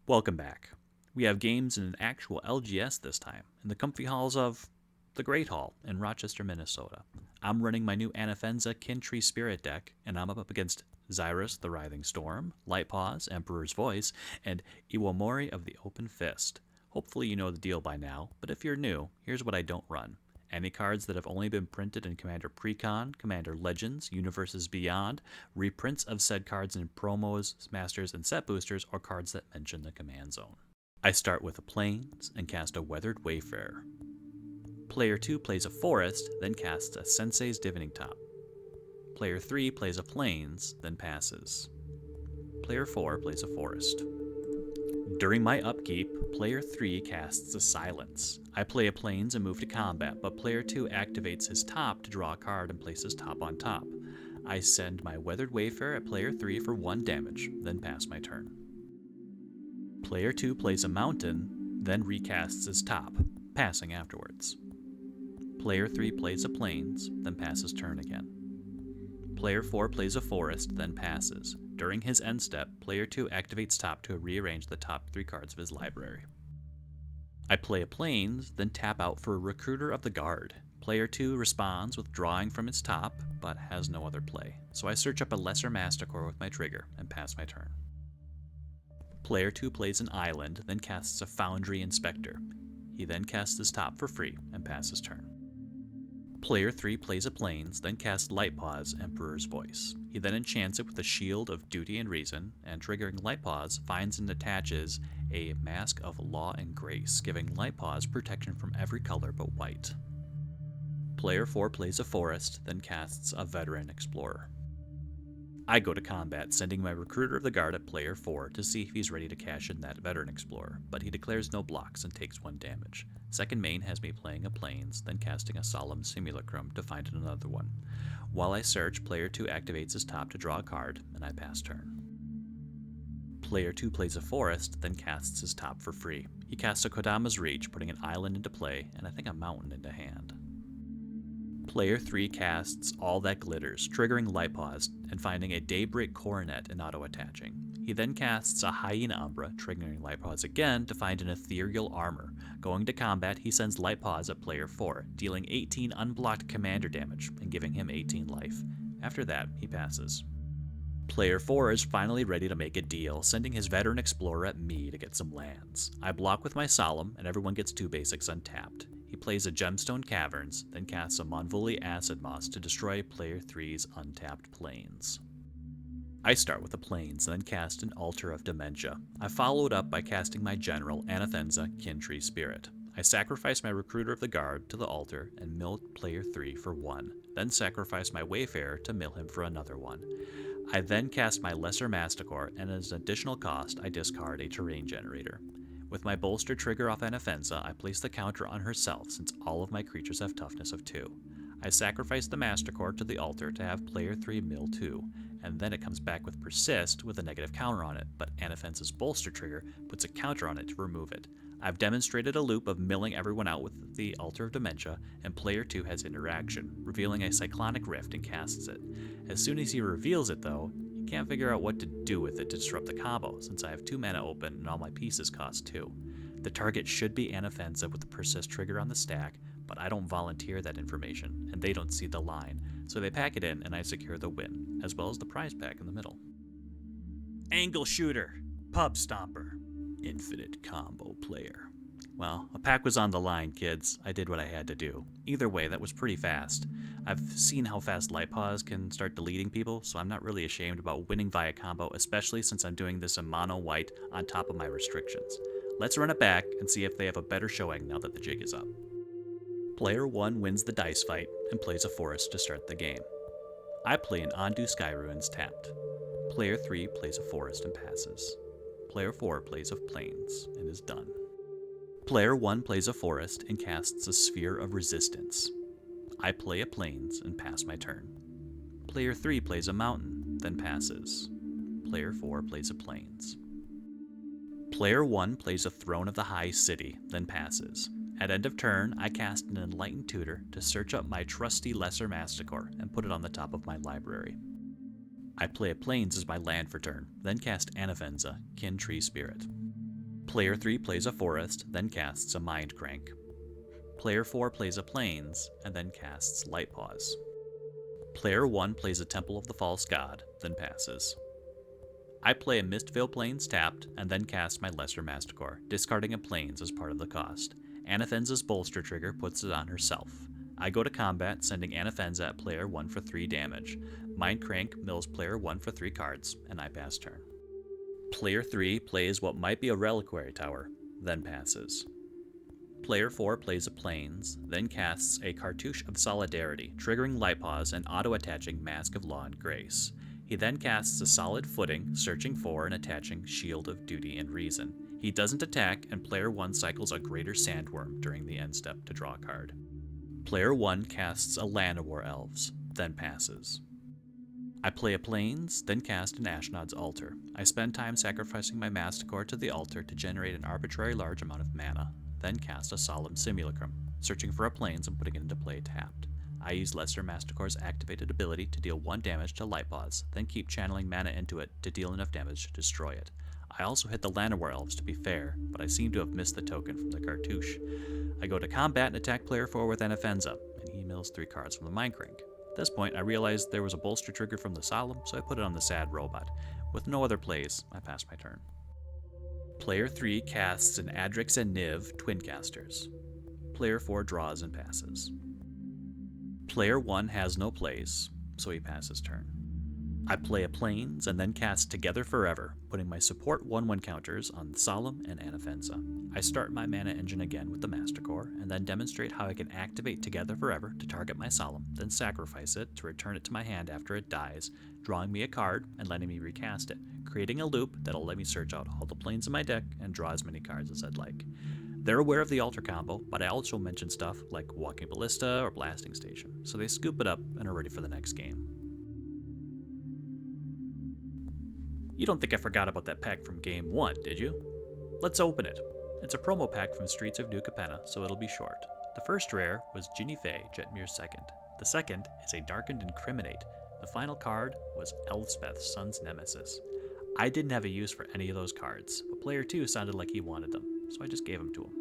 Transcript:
Welcome back. We have games in an actual LGS this time, in the comfy halls of the Great Hall in Rochester, Minnesota. I'm running my new Anafenza Kin Tree Spirit deck, and I'm up against Xyris, the Writhing Storm, Light-Paws, Emperor's Voice, and Iwamori of the Open Fist. Hopefully you know the deal by now, but if you're new, here's what I don't run. Any cards that have only been printed in Commander Precon, Commander Legends, Universes Beyond, reprints of said cards in promos, masters, and set boosters, or cards that mention the command zone. I start with a Plains and cast a Weathered Wayfarer. Player 2 plays a Forest, then casts a Sensei's Divining Top. Player 3 plays a Plains, then passes. Player 4 plays a Forest. During my upkeep, player 3 casts a Silence. I play a Plains and move to combat, but player 2 activates his top to draw a card and places top on top. I send my Weathered Wayfarer at player 3 for 1 damage, then pass my turn. Player 2 plays a Mountain, then recasts his top, passing afterwards. Player 3 plays a Plains, then passes turn again. Player 4 plays a Forest, then passes. During his end step, player 2 activates top to rearrange the top 3 cards of his library. I play a Plains, then tap out for a Recruiter of the Guard. Player 2 responds with drawing from its top, but has no other play, so I search up a Lesser Masticore with my trigger and pass my turn. Player 2 plays an Island, then casts a Foundry Inspector. He then casts his top for free and passes turn. Player 3 plays a Plains, then casts Light-Paws, Emperor's Voice. He then enchants it with a Shield of Duty and Reason, and triggering Light-Paws, finds and attaches a Mask of Law and Grace, giving Light-Paws protection from every color but white. Player 4 plays a Forest, then casts a Veteran Explorer. I go to combat, sending my Recruiter of the Guard at player 4 to see if he's ready to cash in that Veteran Explorer, but he declares no blocks and takes 1 damage. Second main has me playing a Plains, then casting a Solemn Simulacrum to find another one. While I search, player 2 activates his top to draw a card, and I pass turn. Player 2 plays a Forest, then casts his top for free. He casts a Kodama's Reach, putting an Island into play, and I think a Mountain into hand. Player 3 casts All That Glitters, triggering Light-Paws and finding a Daybreak Coronet and auto-attaching. He then casts a Hyena Umbra, triggering Light-Paws again to find an Ethereal Armor. Going to combat, he sends Light-Paws at player 4, dealing 18 unblocked commander damage and giving him 18 life. After that, he passes. Player 4 is finally ready to make a deal, sending his Veteran Explorer at me to get some lands. I block with my Solemn, and everyone gets 2 basics untapped. He plays a Gemstone Caverns, then casts a Monvoli Acid Moss to destroy player 3's untapped Plains. I start with a Plains, then cast an Altar of Dementia. I follow it up by casting my General, Anafenza Kin Tree Spirit. I sacrifice my Recruiter of the Guard to the altar and mill player 3 for 1, then sacrifice my Wayfarer to mill him for another 1. I then cast my Lesser Masticore, and as an additional cost, I discard a Terrain Generator. With my Bolster trigger off Anafenza, I place the counter on herself since all of my creatures have toughness of 2. I sacrifice the Masticore to the altar to have player 3 mill 2, and then it comes back with Persist with a negative counter on it, but Anafenza's Bolster trigger puts a counter on it to remove it. I've demonstrated a loop of milling everyone out with the Altar of Dementia, and player 2 has interaction, revealing a Cyclonic Rift and casts it. As soon as he reveals it though, he can't figure out what to do with it to disrupt the combo, since I have 2 mana open and all my pieces cost 2. The target should be Anafenza with the Persist trigger on the stack, but I don't volunteer that information, and they don't see the line, so they pack it in and I secure the win, as well as the prize pack in the middle. Angle Shooter, Pub Stomper, Infinite Combo Player. Well, a pack was on the line, kids. I did what I had to do. Either way, that was pretty fast. I've seen how fast Light-Paws can start deleting people, so I'm not really ashamed about winning via combo, especially since I'm doing this in mono white on top of my restrictions. Let's run it back and see if they have a better showing now that the jig is up. Player 1 wins the dice fight and plays a Forest to start the game. I play an Ondu Sky Ruins tapped. Player 3 plays a Forest and passes. Player 4 plays a Plains and is done. Player 1 plays a Forest and casts a Sphere of Resistance. I play a Plains and pass my turn. Player 3 plays a Mountain, then passes. Player 4 plays a Plains. Player 1 plays a Throne of the High City, then passes. At end of turn, I cast an Enlightened Tutor to search up my trusty Lesser Masticore and put it on the top of my library. I play a Plains as my land for turn, then cast Anafenza, Kin Tree Spirit. Player 3 plays a forest, then casts a Mind Crank. Player 4 plays a plains, and then casts Light-Paws. Player 1 plays a Temple of the False God, then passes. I play a Mistveil Plains tapped, and then cast my Lesser Masticore, discarding a Plains as part of the cost. Anafenza's Bolster trigger puts it on herself. I go to combat, sending Anafenza at player 1 for 3 damage. Mind Crank mills player 1 for 3 cards, and I pass turn. Player 3 plays what might be a Reliquary Tower, then passes. Player 4 plays a Plains, then casts a Cartouche of Solidarity, triggering Light-Paws and auto-attaching Mask of Law and Grace. He then casts a Solid Footing, searching for and attaching Shield of Duty and Reason. He doesn't attack, and player 1 cycles a Greater Sandworm during the end step to draw a card. Player 1 casts a Llanowar Elves, then passes. I play a Plains, then cast an Ashnod's Altar. I spend time sacrificing my Masticore to the altar to generate an arbitrary large amount of mana, then cast a Solemn Simulacrum, searching for a Plains and putting it into play tapped. I use Lesser Masticore's activated ability to deal 1 damage to Light-Paws, then keep channeling mana into it to deal enough damage to destroy it. I also hit the Llanowar Elves to be fair, but I seem to have missed the token from the Cartouche. I go to combat and attack player 4 with Anafenza, and he mills 3 cards from the Mind Crank. At this point, I realized there was a bolster trigger from the Solemn, so I put it on the Sad Robot. With no other plays, I pass my turn. Player 3 casts an Adrix and Niv Twincasters. Player 4 draws and passes. Player 1 has no plays, so he passes turn. I play a Plains and then cast Together Forever, putting my support 1/1 counters on Solemn and Anafenza. I start my mana engine again with the Masticore, and then demonstrate how I can activate Together Forever to target my Solemn, then sacrifice it to return it to my hand after it dies, drawing me a card and letting me recast it, creating a loop that'll let me search out all the Plains in my deck and draw as many cards as I'd like. They're aware of the altar combo, but I also mention stuff like Walking Ballista or Blasting Station, so they scoop it up and are ready for the next game. You don't think I forgot about that pack from Game 1, did you? Let's open it. It's a promo pack from Streets of New Capenna, so it'll be short. The first rare was Ginny Fey, Jetmir's second. The second is a Darkened Incriminate. The final card was Elspeth, Sun's Nemesis. I didn't have a use for any of those cards, but player 2 sounded like he wanted them, so I just gave them to him.